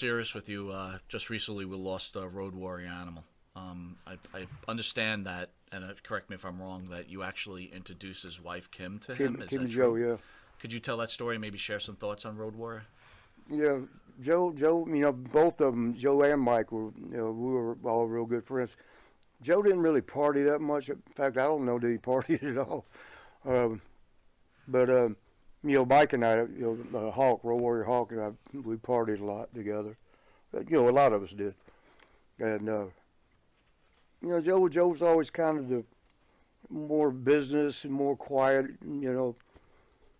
serious with you. Just recently, we lost a road warrior animal. I understand that, and correct me if I'm wrong, that you actually introduced his wife Kim to him. Is Kim that Joe, true? yeah. Could you tell that story and maybe share some thoughts on Road Warrior? Yeah, Joe, both of them, Joe and Mike were, we were all real good friends. Joe didn't really party that much. In fact, I don't know that he partied at all. But Mike and I, Hawk, Road Warrior Hawk, and I, we partied a lot together. But, a lot of us did. And Joe was always kind of the more business and more quiet,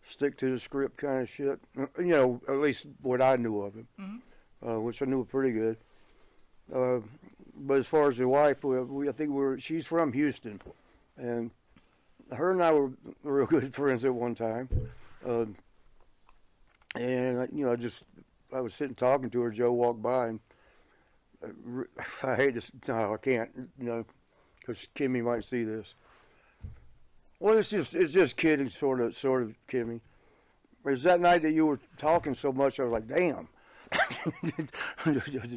stick to the script kind of shit. At least what I knew of him, which I knew pretty good. But as far as the wife, I think she's from Houston, and her and I were real good friends at one time. And I was sitting talking to her. Joe walked by, and I hate to, no, I can't, because Kimmy might see this. Well, it's just kidding, sort of, Kimmy. It was that night that you were talking so much, I was like, damn.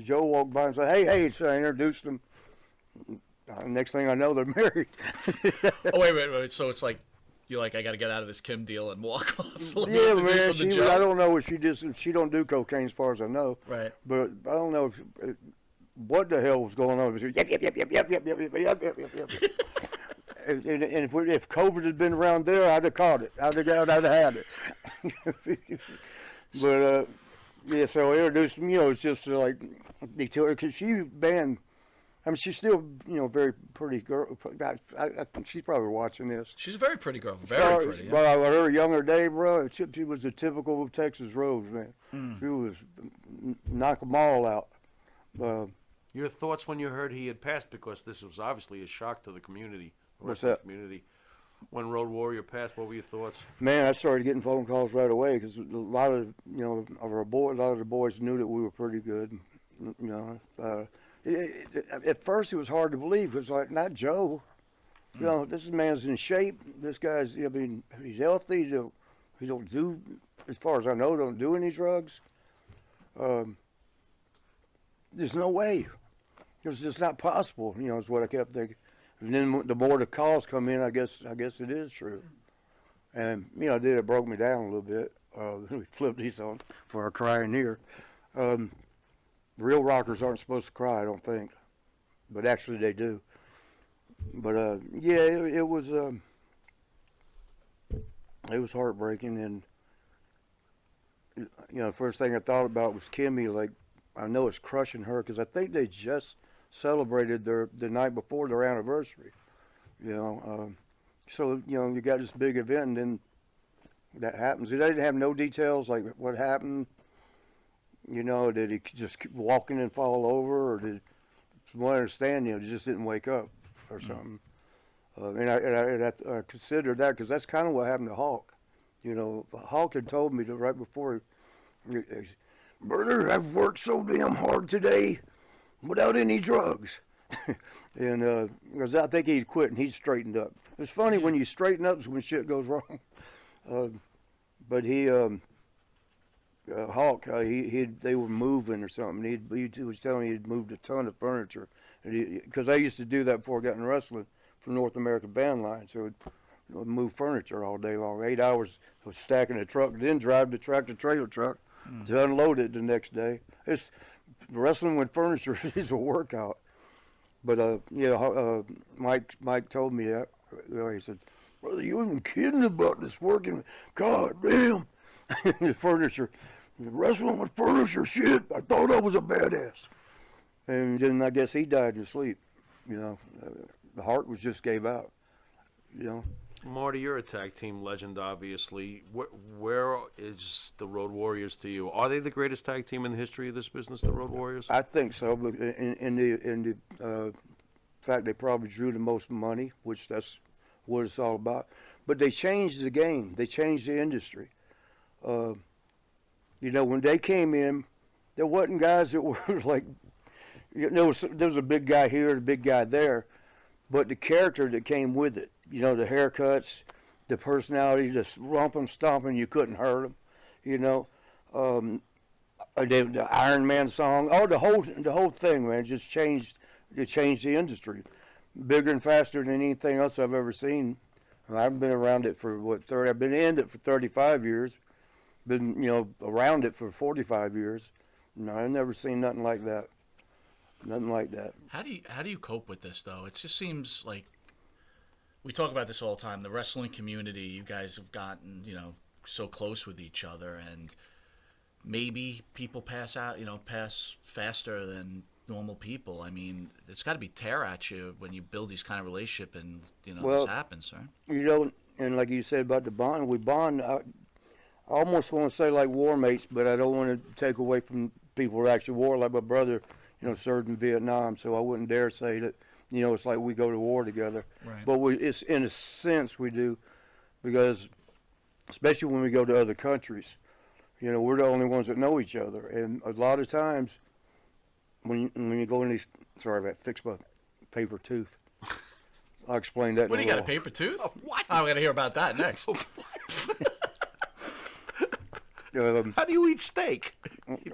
Joe walked by and said, hey, so I introduced them. Next thing I know, they're married. Oh, wait. So it's like, you're like, I got to get out of this Kim deal and walk off. So yeah, man, I don't know what she did. She don't do cocaine as far as I know. Right. But I don't know what the hell was going on. She was, yep. And if COVID had been around there, I'd have caught it. I'd have had it. But yeah, so I introduced him. It's just like they told her, because she banned. I mean, she's still, very pretty girl. I think she's probably watching this. She's a very pretty girl. Very pretty. Yeah. Well, her younger day, bro, she was a typical Texas Rose, man. She was knock them all out. Your thoughts when you heard he had passed, because this was obviously a shock to the community. What's that? Community. When Road Warrior passed, what were your thoughts? Man, I started getting phone calls right away, because a lot of the boys knew that we were pretty good. At first, it was hard to believe. It was like, not Joe. This man's in shape. This guy's, he's healthy. He don't do, as far as I know, don't do any drugs. There's no way. It's just not possible. Is what I kept thinking. And then the more the calls come in, I guess it is true. And it broke me down a little bit. We flipped these on for our crying ear. Real rockers aren't supposed to cry, I don't think, but actually they do. But yeah, it was heartbreaking, and the first thing I thought about was Kimmy. Like, I know it's crushing her, because I think they just celebrated the night before their anniversary. So you got this big event, and then that happens. They didn't have no details like what happened. Did he just keep walking and fall over, or did, from what I understand, he just didn't wake up or something. And I considered that, because that's kind of what happened to Hawk. Hawk had told me that right before, brother, I've worked so damn hard today without any drugs. And because I think he'd quit and he'd straightened up. It's funny, when you straighten up is when shit goes wrong. But he... Hawk, they were moving or something. He was telling me he'd moved a ton of furniture, because I used to do that before I got in wrestling for North American Band Line. So I'd move furniture all day long. 8 hours of stacking a truck, then drive the tractor trailer truck to unload it the next day. It's wrestling with furniture is a workout. But Mike told me that. He said, "Brother, you even kidding about this working? God damn." The furniture, wrestling with furniture, shit. I thought I was a badass. And then I guess he died in his sleep. The heart just gave out. Marty, you're a tag team legend, obviously. Where is the Road Warriors to you? Are they the greatest tag team in the history of this business, the Road Warriors? I think so. But in the fact they probably drew the most money, which that's what it's all about. But they changed the game. They changed the industry. When they came in, there wasn't guys that were like, there was a big guy here and a big guy there, but the character that came with it, the haircuts, the personality, the romping, stomping, you couldn't hurt them, The Iron Man song, the whole thing, man, just changed. It changed the industry, bigger and faster than anything else I've ever seen. I've been around it for I've been in it for 35 years, been around it for 45 years. No, I've never seen nothing like that. Nothing like that. How do you cope with this though? It just seems like we talk about this all the time. The wrestling community, you guys have gotten so close with each other, and maybe people pass faster than normal people. I mean, it's got to be tear at you when you build these kind of relationship, and this happens, right? And like you said about the bond, we bond. I almost want to say like war mates, but I don't want to take away from people who actually war. Like my brother, served in Vietnam, so I wouldn't dare say that. It's like we go to war together. Right. But it's in a sense we do, because especially when we go to other countries, we're the only ones that know each other, and a lot of times when you go in these, sorry about fix my paper tooth. I'll explain that. What, do you got a paper tooth? Oh, what? I'm gonna hear about that next. How do you eat steak?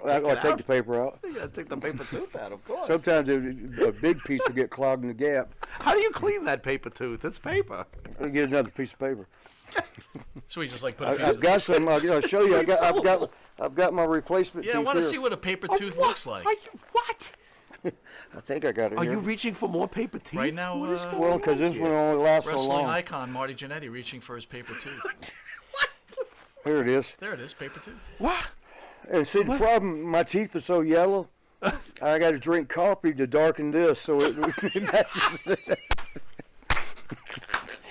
I'll take the paper out. You gotta take the paper tooth out, of course. Sometimes a big piece will get clogged in the gap. How do you clean that paper tooth? It's paper. I'll get another piece of paper. So we just like put a piece I've got some. I'll show you. I've got my replacement. Yeah, I teeth want to here. see what a paper tooth looks like. What? I think I got it. Are here. you reaching for more paper teeth? Right now, What is going Well, on because this here? one only lasts so Wrestling long. icon Marty Jannetty reaching for his paper tooth. Here it is. There it is, paper tooth. What? And see, the problem, my teeth are so yellow. I got to drink coffee to darken this, so it matches.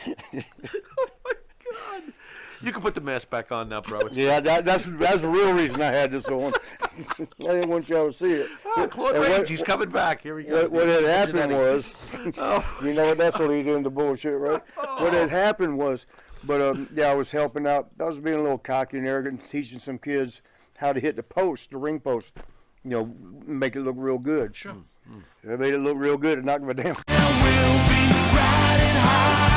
Oh my God! You can put the mask back on now, bro. It's Yeah, that's the real reason I had this on. I didn't want y'all to see it. Claude And Rains, he's coming back. Here he goes. What had happened was, Oh. you know what? That's what he did in the bullshit, right? What had happened was, I was helping out. I was being a little cocky and arrogant, teaching some kids how to hit the ring post. Make it look real good. Sure. I made it look real good and knocked me down. And we'll be riding high.